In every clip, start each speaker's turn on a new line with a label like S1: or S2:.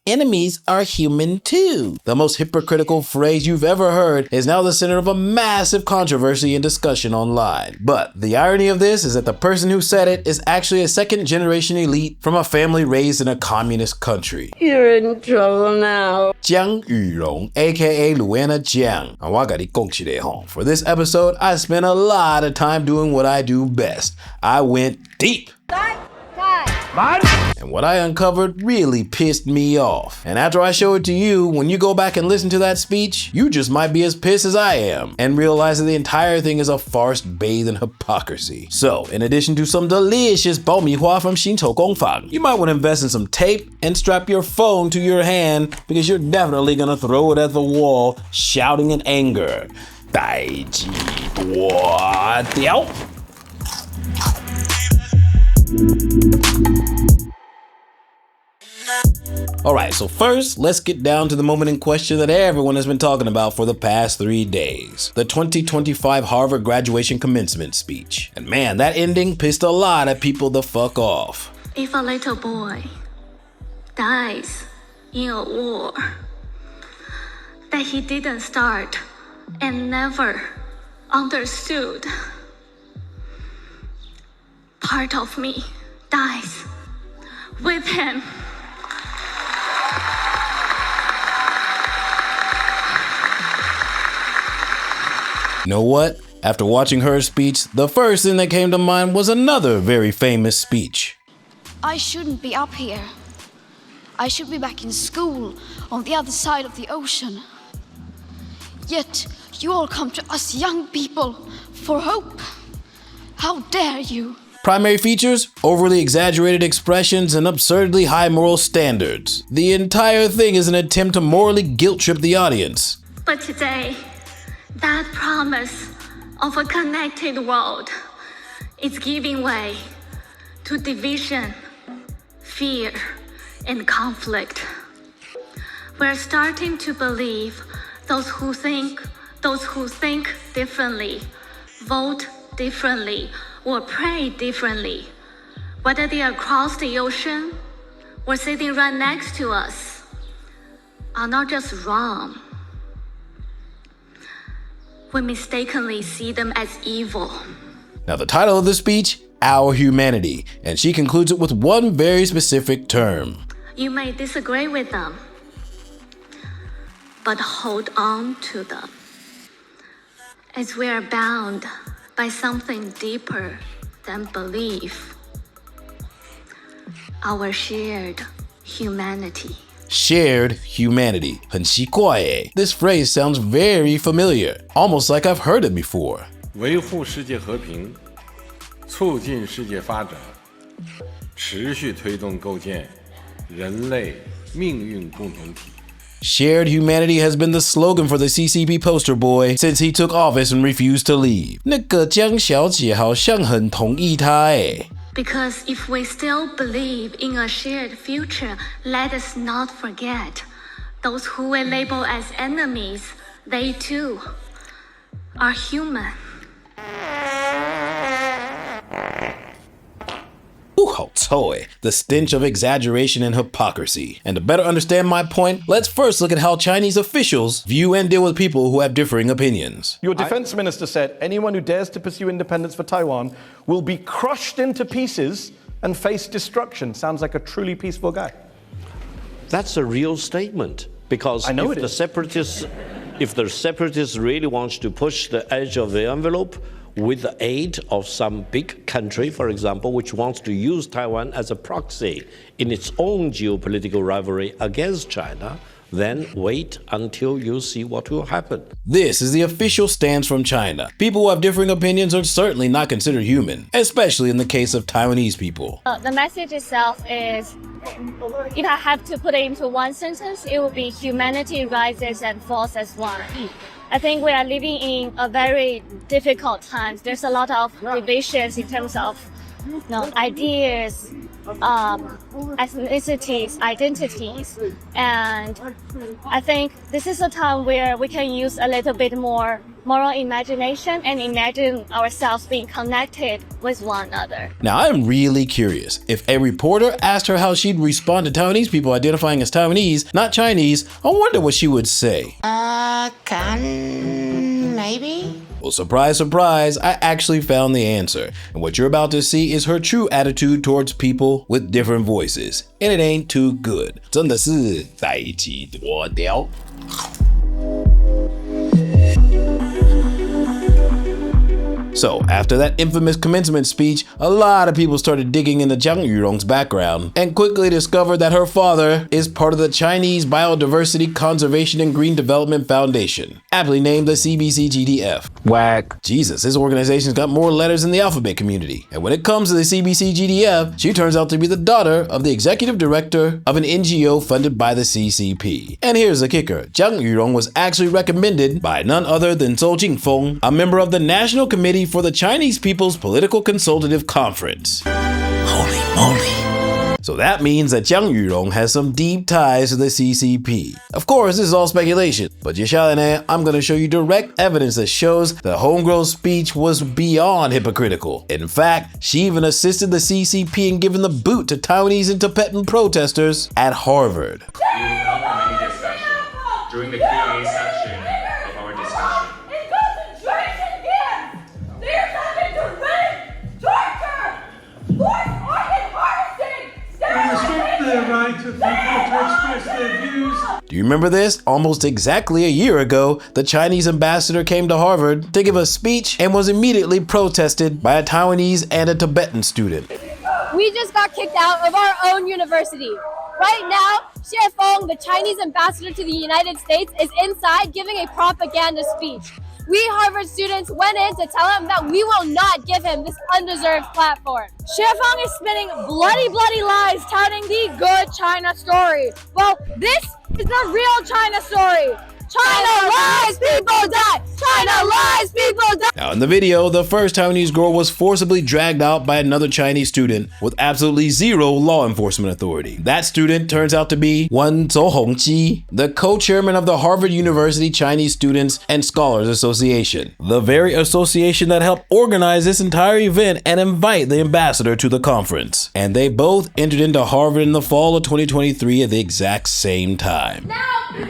S1: enemies are human too. The most hypocritical phrase you've ever heard is now the center of a massive controversy and discussion online. But the irony of this is that the person who said it is actually a second-generation elite from a family raised in a communist country.
S2: You're in trouble now.
S1: 蒋雨蓉, aka Luana Jiang. For this episode, I spent a lot of time doing what I do best. I went deep. And what I uncovered really pissed me off. And after I show it to you, when you go back and listen to that speech, you just might be as pissed as I am and realize that the entire thing is a farce bathed in hypocrisy. So, in addition to some delicious 爆米花 from 新丑工坊, you might want to invest in some tape and strap your phone to your hand because you're definitely gonna throw it at the wall, shouting in anger. 代志大条. Alright, so first, let's get down to the moment in question that everyone has been talking about for the past 3 days. The 2025 Harvard graduation commencement speech. And man, that ending pissed a lot of people the fuck off.
S3: If a little boy dies in a war that he didn't start and never understood, part of me dies with him.
S1: You know what? After watching her speech, the first thing that came to mind was another very famous speech.
S4: I shouldn't be up here. I should be back in school on the other side of the ocean. Yet you all come to us young people for hope. How dare you?
S1: Primary features, overly exaggerated expressions, and absurdly high moral standards. The entire thing is an attempt to morally guilt-trip the audience.
S3: But today, that promise of a connected world is giving way to division, fear, and conflict. We're starting to believe those who think differently, vote differently, or pray differently, whether they are across the ocean or sitting right next to us, are not just wrong. We mistakenly see them as evil.
S1: Now the title of the speech, Our Humanity, and she concludes it with one very specific term.
S3: You may disagree with them, but hold on to them, as we are bound by something deeper than belief, our shared humanity.
S1: Shared humanity. 很奇怪耶. This phrase sounds very familiar, almost like I've heard it before.
S5: 维护世界和平，促进世界发展，持续推动构建人类命运共同体。
S1: Shared humanity has been the slogan for the CCP poster boy since he took office and refused to leave. 那个江小姐好像很同意他耶.
S3: Because if we still believe in a shared future, let us not forget those who we label as enemies, they too are human.
S1: Ooh, 好臭耶. The stench of exaggeration and hypocrisy. And to better understand my point, let's first look at how Chinese officials view and deal with people who have differing opinions.
S6: Your defense minister said anyone who dares to pursue independence for Taiwan will be crushed into pieces and face destruction. Sounds like a truly peaceful guy.
S7: That's a real statement, because if the separatists really want to push the edge of the envelope with the aid of some big country, for example, which wants to use Taiwan as a proxy in its own geopolitical rivalry against China, then wait until you see what will happen.
S1: This is the official stance from China. People who have differing opinions are certainly not considered human, especially in the case of Taiwanese people.
S8: The message itself is, if I have to put it into one sentence, it would be humanity rises and falls as one. I think we are living in a very difficult time. There's a lot of divisions in terms of ideas, ethnicities, identities. And I think this is a time where we can use a little bit more moral imagination and imagine ourselves being connected with one another.
S1: Now, I'm really curious. If a reporter asked her how she'd respond to Taiwanese people identifying as Taiwanese, not Chinese, I wonder what she would say.
S2: Maybe?
S1: Well, surprise, surprise, I actually found the answer. And what you're about to see is her true attitude towards people with different voices. And it ain't too good. 真的是在一起多屌。So, after that infamous commencement speech, a lot of people started digging into Zhang Yurong's background and quickly discovered that her father is part of the Chinese Biodiversity Conservation and Green Development Foundation, aptly named the CBCGDF.
S9: Whack.
S1: Jesus, this organization's got more letters than the alphabet community. And when it comes to the CBCGDF, she turns out to be the daughter of the executive director of an NGO funded by the CCP. And here's the kicker. Zhang Yurong was actually recommended by none other than Zhou Jingfeng, a member of the National Committee for the Chinese People's Political Consultative Conference. Holy moly. So that means that Zhang Yurong has some deep ties to the CCP. Of course, this is all speculation, but 接下来呢, I'm going to show you direct evidence that shows that homegirl's speech was beyond hypocritical. In fact, she even assisted the CCP in giving the boot to Taiwanese and Tibetan protesters at Harvard.
S10: During the Q&A section of our discussion.
S1: Do you remember this? Almost exactly a year ago, the Chinese ambassador came to Harvard to give a speech and was immediately protested by a Taiwanese and a Tibetan student.
S11: We just got kicked out of our own university. Right now, Xie Feng, the Chinese ambassador to the United States, is inside giving a propaganda speech. We Harvard students went in to tell him that we will not give him this undeserved platform. Xie Feng is spinning bloody lies touting the good China story. Well, this is the real China story. China lies, people die! China lies, people die!
S1: Now in the video, the first Taiwanese girl was forcibly dragged out by another Chinese student with absolutely zero law enforcement authority. That student turns out to be one Zhou Hongqi, the co-chairman of the Harvard University Chinese Students and Scholars Association, the very association that helped organize this entire event and invite the ambassador to the conference. And they both entered into Harvard in the fall of 2023 at the exact same time.
S11: Now,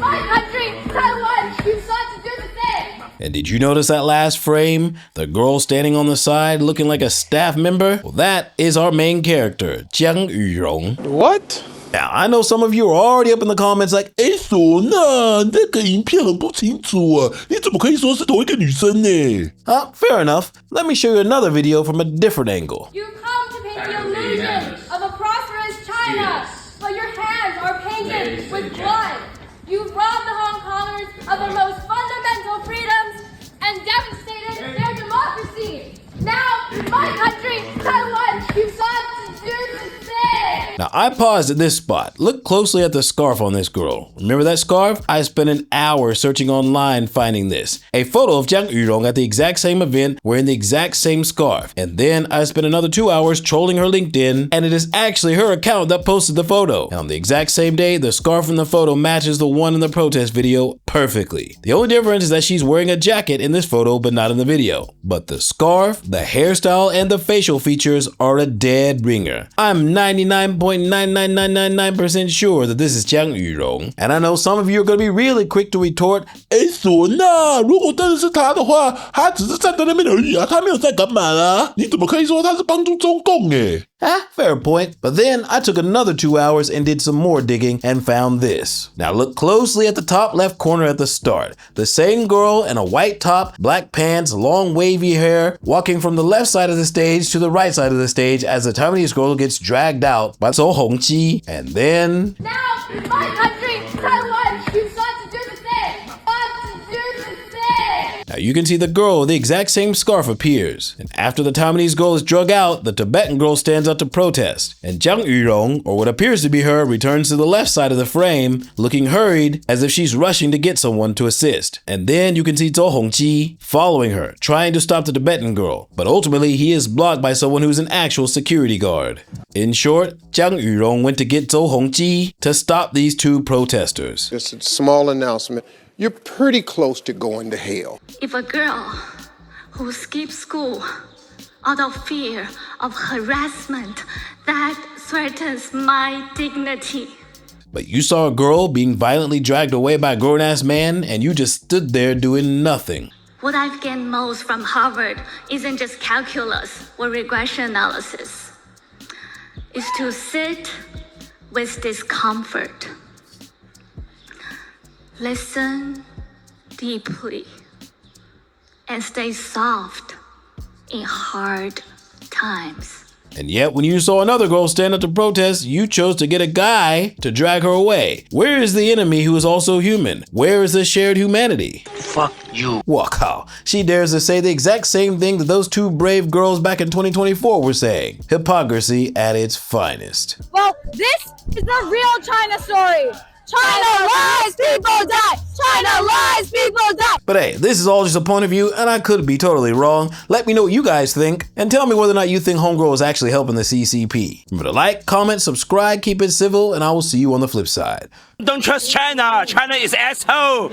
S11: my country, Taiwan, you sought to do the same.
S1: And did you notice that last frame? The girl standing on the side looking like a staff member? Well, that is our main character, Zhang Yurong.
S9: What?
S1: Now, I know some of you are already up in the comments like,
S9: 索娜，那个影片很不清楚啊，你怎么可以说是同一个女生呢？
S1: fair enough. Let me show you another video from a different angle.
S11: You come to paint the illusion of a prosperous China, but your hands are painted with blood. You robbed the Hong Kongers of their most fundamental freedoms and devastated their democracy. Now, my country, Taiwan, you sought to do the same.
S1: Now, I paused at this spot. Look closely at the scarf on this girl. Remember that scarf? I spent an hour searching online finding this. A photo of Zhang Yurong at the exact same event wearing the exact same scarf. And then I spent another 2 hours trolling her LinkedIn, and it is actually her account that posted the photo. And on the exact same day, the scarf in the photo matches the one in the protest video perfectly. The only difference is that she's wearing a jacket in this photo, but not in the video. But the scarf, the hairstyle, and the facial features are a dead ringer. I'm 99.99999% sure that this is Zhang Yurong. And I know some of you are going to be really quick to retort,
S9: 索娜，如果真的是她的话，她只是站在那边而已啊，她没有在干嘛啊？你怎么可以说她是帮助中共
S1: fair point. But then I took another 2 hours and did some more digging and found this. Now look closely at the top left corner at the start. The same girl in a white top, black pants, long wavy hair, walking from the left side of the stage to the right side of the stage as the Taiwanese girl gets dragged out by Zhou Hongqi. And then...
S11: Now, my country, Taiwan, you sought to do the same.
S1: Now you can see the girl with the exact same scarf appears, and after the Taiwanese girl is drug out, the Tibetan girl stands up to protest, and Zhang Yurong, or what appears to be her, returns to the left side of the frame, looking hurried as if she's rushing to get someone to assist. And then you can see Zhou Hongqi following her, trying to stop the Tibetan girl, but ultimately he is blocked by someone who's an actual security guard. In short, Zhang Yurong went to get Zhou Hongqi to stop these two protesters.
S12: Just a small announcement. You're pretty close to going to hell.
S3: If a girl who skips school out of fear of harassment, that threatens my dignity.
S1: But you saw a girl being violently dragged away by a grown-ass man, and you just stood there doing nothing.
S3: What I've gained most from Harvard isn't just calculus or regression analysis. It's to sit with discomfort. Listen deeply and stay soft in hard times.
S1: And yet, when you saw another girl stand up to protest, you chose to get a guy to drag her away. Where is the enemy who is also human? Where is the shared humanity?
S13: Fuck you.
S1: Wow, she dares to say the exact same thing that those two brave girls back in 2024 were saying. Hypocrisy at its finest.
S11: Well, this is the real China story. China lies, people die! China lies, people die!
S1: But hey, this is all just a point of view, and I could be totally wrong. Let me know what you guys think, and tell me whether or not you think Homegirl is actually helping the CCP. Remember to like, comment, subscribe, keep it civil, and I will see you on the flip side.
S13: Don't trust China. China is asshole.